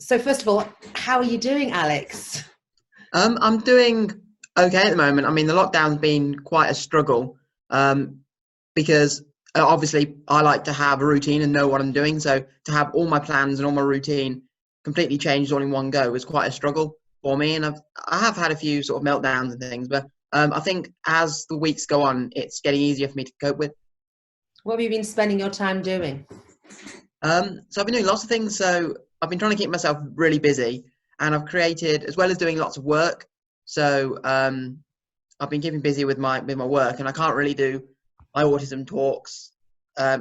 So first of all, how are you doing, Alex? I'm doing okay at the moment. I mean, the lockdown's been quite a struggle because obviously I like to have a routine and know what I'm doing. So to have all my plans and all my routine completely changed all in one go was quite a struggle for me. And I have had a few sort of meltdowns and things, but I think as the weeks go on, it's getting easier for me to cope with. What have you been spending your time doing? So I've been doing lots of things. So I've been trying to keep myself really busy, and I've created, as well as doing lots of work. So I've been keeping busy with my work, and I can't really do my autism talks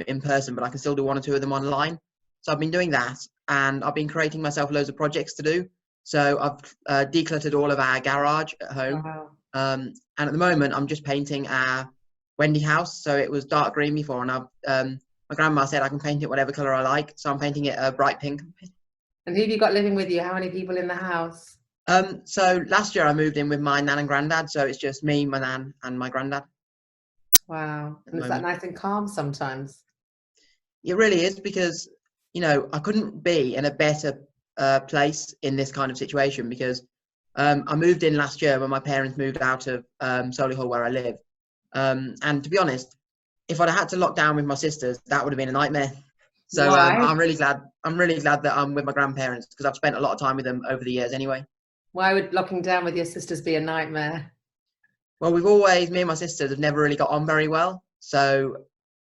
in person, but I can still do one or two of them online. So I've been doing that, and I've been creating myself loads of projects to do. So I've decluttered all of our garage at home, Wow. and at the moment I'm just painting our Wendy house. So it was dark green before, and my grandma said I can paint it whatever color I like, so I'm painting it a bright pink. And who have you got living with you? How many people in the house? So last year I moved in with my nan and granddad, so it's just me, my nan, and my granddad Wow. at the And is that moment. nice and calm sometimes? It really is because, I couldn't be in a better place in this kind of situation because I moved in last year when my parents moved out of Solihull where I live. And to be honest, if I'd had to lock down with my sisters, that would have been a nightmare. So Why? I'm really glad. I'm really glad that I'm with my grandparents because I've spent a lot of time with them over the years anyway. Why would locking down with your sisters be a nightmare? Well, me and my sisters have never really got on very well. So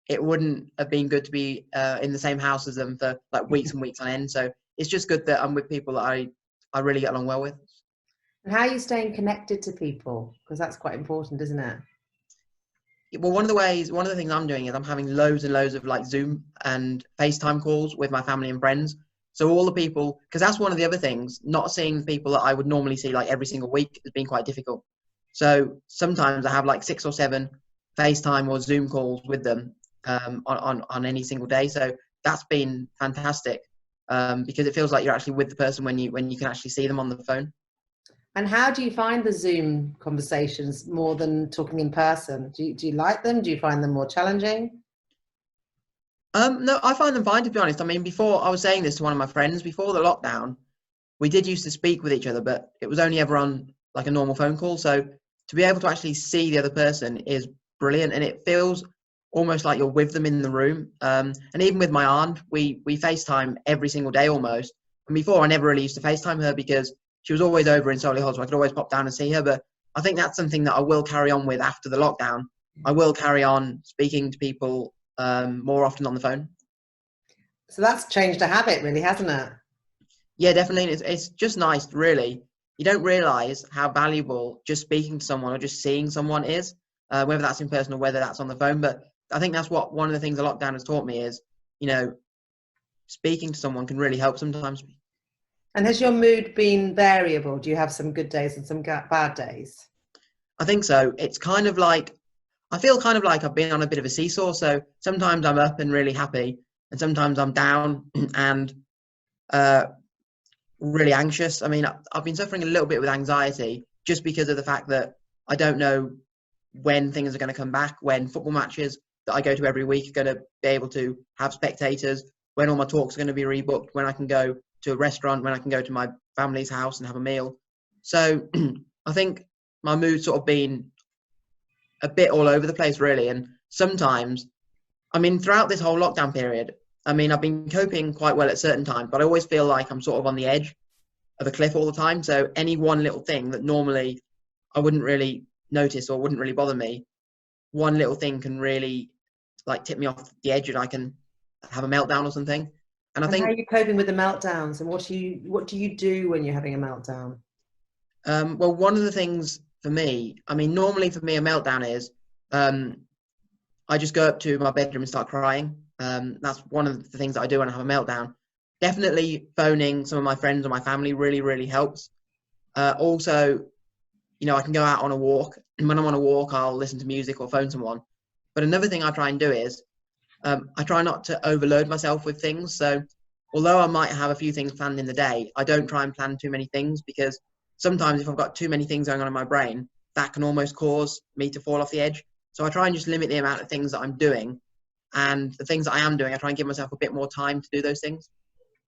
it wouldn't have been good to be in the same house as them for like weeks and weeks on end. So it's just good that I'm with people that I really get along well with. And how are you staying connected to people? Because that's quite important, isn't it? Well, one of the things I'm doing is I'm having loads and loads of like Zoom and FaceTime calls with my family and friends. So all the people, because that's one of the other things, not seeing the people that I would normally see like every single week has been quite difficult. So sometimes I have like 6 or 7 FaceTime or Zoom calls with them on any single day. So that's been fantastic because it feels like you're actually with the person when you can actually see them on the phone. And how do you find the Zoom conversations more than talking in person? Do you like them? Do you find them more challenging? No, I find them fine to be honest. I mean, before I was saying this to one of my friends before the lockdown, we did used to speak with each other, but it was only ever on like a normal phone call. So to be able to actually see the other person is brilliant, and it feels almost like you're with them in the room. And even with my aunt, we FaceTime every single day almost. And before, I never really used to FaceTime her because she was always over in Solihull, so I could always pop down and see her. But I think that's something that I will carry on with after the lockdown. I will carry on speaking to people more often on the phone. So that's changed a habit, really, hasn't it? Yeah, definitely. It's just nice, really. You don't realize how valuable just speaking to someone or just seeing someone is, whether that's in person or whether that's on the phone. But I think that's what one of the things the lockdown has taught me is, you know, speaking to someone can really help sometimes. And has your mood been variable? Do you have some good days and some bad days? I think so. It's kind of like, I feel kind of like I've been on a bit of a seesaw. So sometimes I'm up and really happy, and sometimes I'm down and uh, really anxious. I mean, I've been suffering a little bit with anxiety just because of the fact that I don't know when things are going to come back, when football matches that I go to every week are going to be able to have spectators, when all my talks are going to be rebooked, when I can go to a restaurant, when I can go to my family's house and have a meal. So I think my mood's sort of been a bit all over the place, really. And sometimes, I mean, throughout this whole lockdown period, I mean, I've been coping quite well at certain times, but I always feel like I'm sort of on the edge of a cliff all the time. So any one little thing that normally I wouldn't really notice or wouldn't really bother me, one little thing can really like tip me off the edge and I can have a meltdown or something. And I And how are think, you coping with the meltdowns? And what do you do when you're having a meltdown? well, one of the things for me, I mean, normally for me, a meltdown is um, I just go up to my bedroom and start crying. That's one of the things that I do when I have a meltdown. Definitely phoning some of my friends or my family really, really helps. Also, I can go out on a walk, and when I'm on a walk, I'll listen to music or phone someone. But another thing I try and do is I try not to overload myself with things. So although I might have a few things planned in the day, I don't try and plan too many things because sometimes if I've got too many things going on in my brain, that can almost cause me to fall off the edge. So I try and just limit the amount of things that I'm doing, and the things that I am doing, I try and give myself a bit more time to do those things.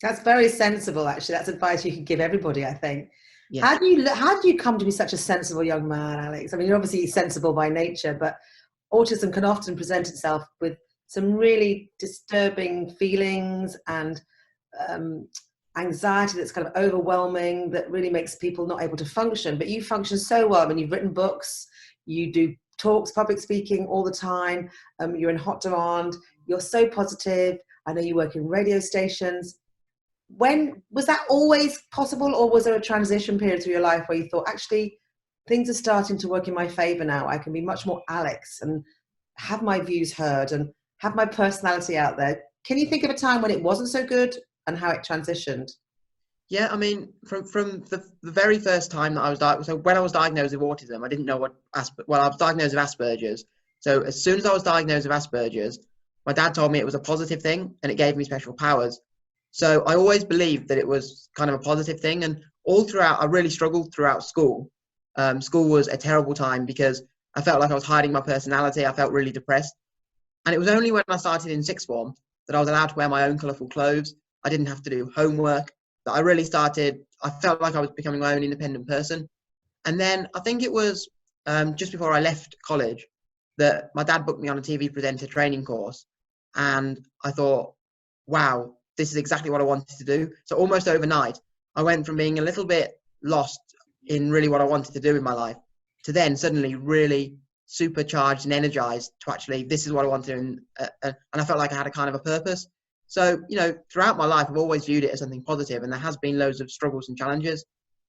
That's very sensible, actually. That's advice you could give everybody, I think. Yeah. How do you come to be such a sensible young man, Alex? I mean, you're obviously sensible by nature, but autism can often present itself with some really disturbing feelings and um, anxiety that's kind of overwhelming, that really makes people not able to function. But you function so well. I mean, you've written books, you do talks, public speaking all the time. You're in hot demand. You're so positive. I know you work in radio stations. When was that always possible, or was there a transition period through your life where you thought, actually, things are starting to work in my favor now? I can be much more Alex and have my views heard and have my personality out there. Can you think of a time when it wasn't so good and how it transitioned? Yeah, I mean, from the very first time that I was diagnosed, so when I was diagnosed with autism, I didn't know well, I was diagnosed with Asperger's. So as soon as I was diagnosed with Asperger's, my dad told me it was a positive thing and it gave me special powers. So I always believed that it was kind of a positive thing. And all throughout, I really struggled throughout school. School was a terrible time because I felt like I was hiding my personality. I felt really depressed. And it was only when I started in sixth form that I was allowed to wear my own colourful clothes. I didn't have to do homework. That I really started, I felt like I was becoming my own independent person. And then I think it was just before I left college that my dad booked me on a TV presenter training course. And I thought, wow, this is exactly what I wanted to do. So almost overnight, I went from being a little bit lost in really what I wanted to do in my life to then suddenly really supercharged and energized to actually, this is what I want to do. And I felt like I had a kind of a purpose. So, throughout my life, I've always viewed it as something positive, and there has been loads of struggles and challenges.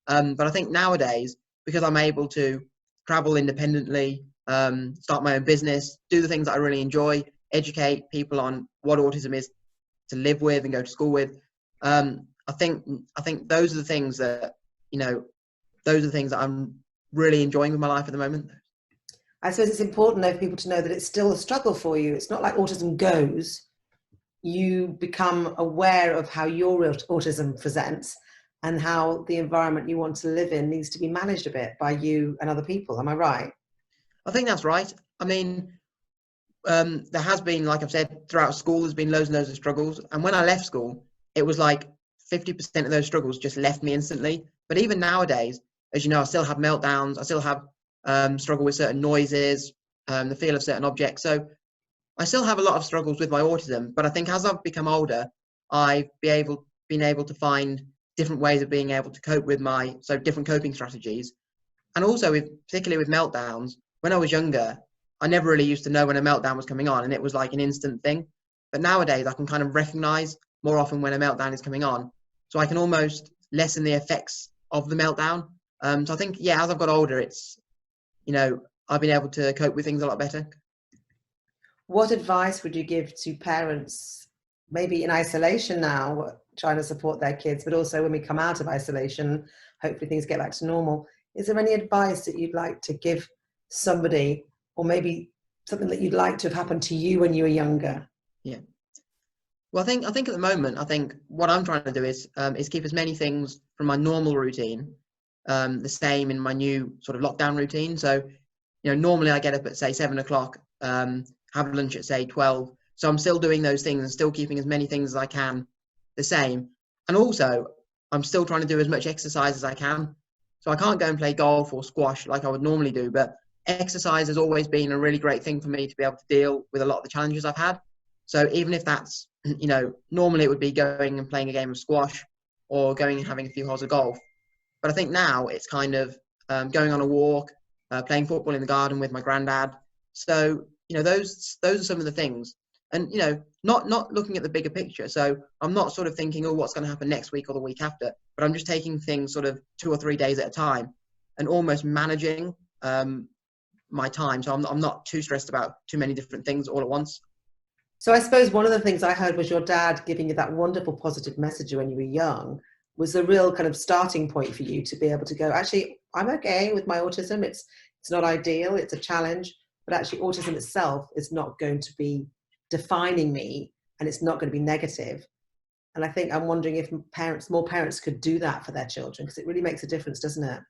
But I think nowadays, because I'm able to travel independently, start my own business, do the things that I really enjoy, educate people on what autism is to live with and go to school with. I think those are the things that, those are the things that I'm really enjoying with my life at the moment. I suppose it's important though for people to know that it's still a struggle for you. It's not like autism goes. You become aware of how your autism presents and how the environment you want to live in needs to be managed a bit by you and other people. Am I right? I think that's right. I mean, there has been, like I've said, throughout school, there's been loads and loads of struggles. And when I left school, it was like 50% of those struggles just left me instantly. But even nowadays, as you know, I still have meltdowns. I still have struggle with certain noises, the feel of certain objects. So I still have a lot of struggles with my autism. But I think as I've become older, I've been able to find different ways of being able to cope with different coping strategies. And also, particularly with meltdowns, when I was younger, I never really used to know when a meltdown was coming on, and it was like an instant thing. But nowadays, I can kind of recognize more often when a meltdown is coming on, so I can almost lessen the effects of the meltdown. So I think, yeah, as I've got older, it's, I've been able to cope with things a lot better. What advice would you give to parents, maybe in isolation now, trying to support their kids, but also when we come out of isolation, hopefully things get back to normal? Is there any advice that you'd like to give somebody, or maybe something that you'd like to have happened to you when you were younger? Yeah. Well, I think at the moment, I think what I'm trying to do is keep as many things from my normal routine the same in my new sort of lockdown routine. So, normally I get up at say 7 o'clock, have lunch at say 12. So I'm still doing those things and still keeping as many things as I can the same. And also, I'm still trying to do as much exercise as I can. So I can't go and play golf or squash like I would normally do, but exercise has always been a really great thing for me to be able to deal with a lot of the challenges I've had. So even if that's, normally it would be going and playing a game of squash or going and having a few holes of golf. But I think now it's kind of going on a walk, playing football in the garden with my granddad. So, those are some of the things. And, not looking at the bigger picture. So I'm not sort of thinking, oh, what's going to happen next week or the week after, but I'm just taking things sort of 2 or 3 days at a time and almost managing my time. So I'm not too stressed about too many different things all at once. So I suppose one of the things I heard was your dad giving you that wonderful positive message when you were young was the real kind of starting point for you to be able to go, actually, I'm okay with my autism. It's not ideal. It's a challenge, but actually autism itself is not going to be defining me, and it's not going to be negative. And I think I'm wondering if more parents could do that for their children, because it really makes a difference, doesn't it?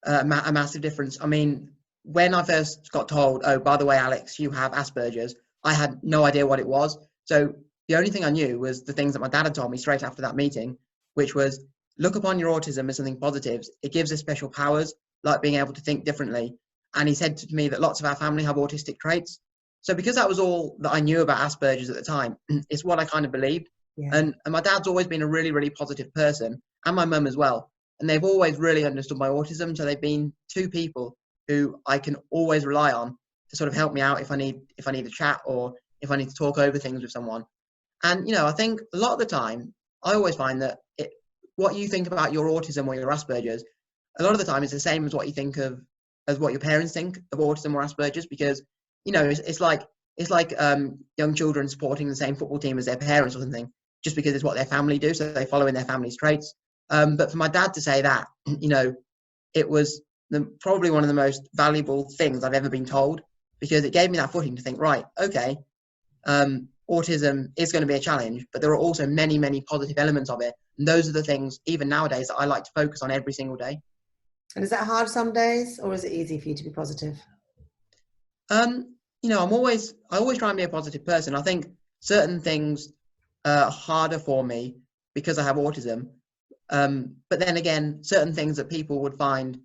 A massive difference. I mean, when I first got told, oh, by the way, Alex, you have Asperger's, I had no idea what it was. So the only thing I knew was the things that my dad had told me straight after that meeting, which was look upon your autism as something positive. It gives us special powers, like being able to think differently. And he said to me that lots of our family have autistic traits. So because that was all that I knew about Asperger's at the time, it's what I kind of believed. Yeah. And my dad's always been a really, really positive person, and my mum as well. And they've always really understood my autism. So they've been two people who I can always rely on to sort of help me out if I need a chat or if I need to talk over things with someone. And, I think a lot of the time, I always find that what you think about your autism or your Asperger's, a lot of the time is the same as what you think of, as what your parents think of autism or Asperger's, because, it's like young children supporting the same football team as their parents or something, just because it's what their family do. So they follow in their family's traits. But for my dad to say that, it was probably one of the most valuable things I've ever been told, because it gave me that footing to think, right, okay, autism is going to be a challenge, but there are also many, many positive elements of it. And those are the things, even nowadays, that I like to focus on every single day. And is that hard some days, or is it easy for you to be positive? I always try and be a positive person. I think certain things are harder for me because I have autism. But then again, certain things that people would find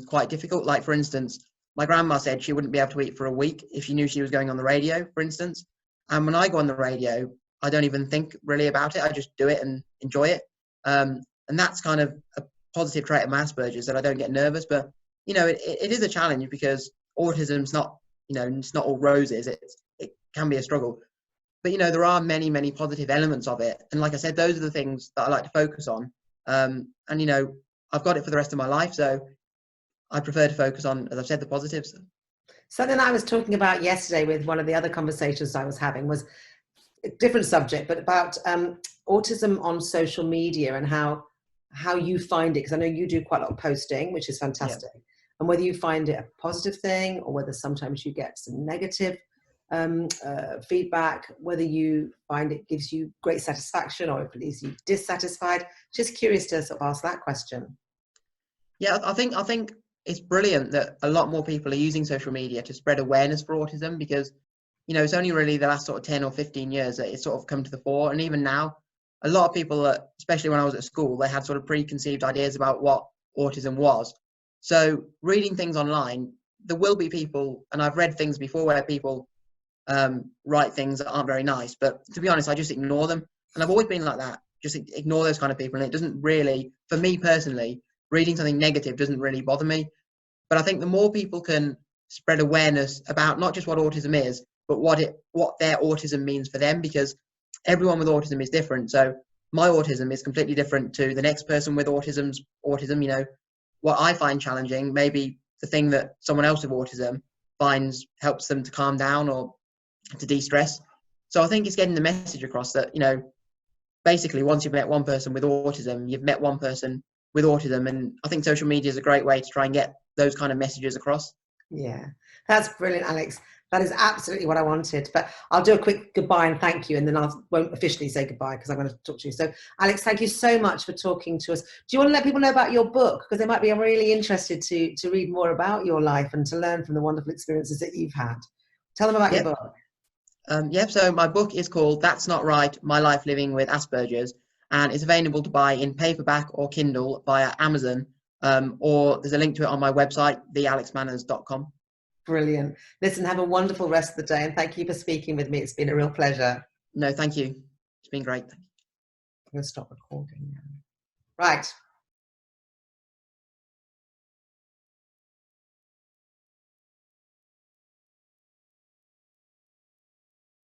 quite difficult, like for instance, my grandma said she wouldn't be able to eat for a week if she knew she was going on the radio, for instance. And when I go on the radio, I don't even think really about it. I just do it and enjoy it. And that's kind of a positive trait of my Asperger's, that I don't get nervous. But, it is a challenge, because autism's not, it's not all roses. It can be a struggle. But, there are many, many positive elements of it. And like I said, those are the things that I like to focus on. And, I've got it for the rest of my life. So I prefer to focus on, as I've said, the positives. Something I was talking about yesterday with one of the other conversations I was having was a different subject, but about autism on social media and how you find it. Because I know you do quite a lot of posting, which is fantastic. Yeah. And whether you find it a positive thing or whether sometimes you get some negative feedback, whether you find it gives you great satisfaction or if it leaves you dissatisfied. Just curious to sort of ask that question. Yeah, I think it's brilliant that a lot more people are using social media to spread awareness for autism, because, it's only really the last sort of 10 or 15 years that it's sort of come to the fore. And even now, a lot of people, especially when I was at school, they had sort of preconceived ideas about what autism was. So reading things online, there will be people, and I've read things before where people write things that aren't very nice, but to be honest, I just ignore them. And I've always been like that, just ignore those kind of people. And it doesn't really, for me personally, reading something negative doesn't really bother me. But I think the more people can spread awareness about not just what autism is, but what their autism means for them, because everyone with autism is different. So my autism is completely different to the next person with autism's autism. What I find challenging, maybe the thing that someone else with autism finds helps them to calm down or to de-stress. So I think it's getting the message across that, basically once you've met one person with autism, you've met one person with autism. And I think social media is a great way to try and get those kind of messages across. Yeah, that's brilliant, Alex. That is absolutely what I wanted. But I'll do a quick goodbye and thank you, and then I won't officially say goodbye because I'm going to talk to you. So, Alex, thank you so much for talking to us. Do you want to let people know about your book? Because they might be really interested to read more about your life and to learn from the wonderful experiences that you've had. Tell them about your book. So my book is called That's Not Right, My Life Living with Asperger's, and it's available to buy in paperback or Kindle via Amazon, or there's a link to it on my website, thealexmanners.com. Brilliant. Listen, have a wonderful rest of the day, and thank you for speaking with me. It's been a real pleasure. No, thank you. It's been great. I'm going to stop recording now. Right.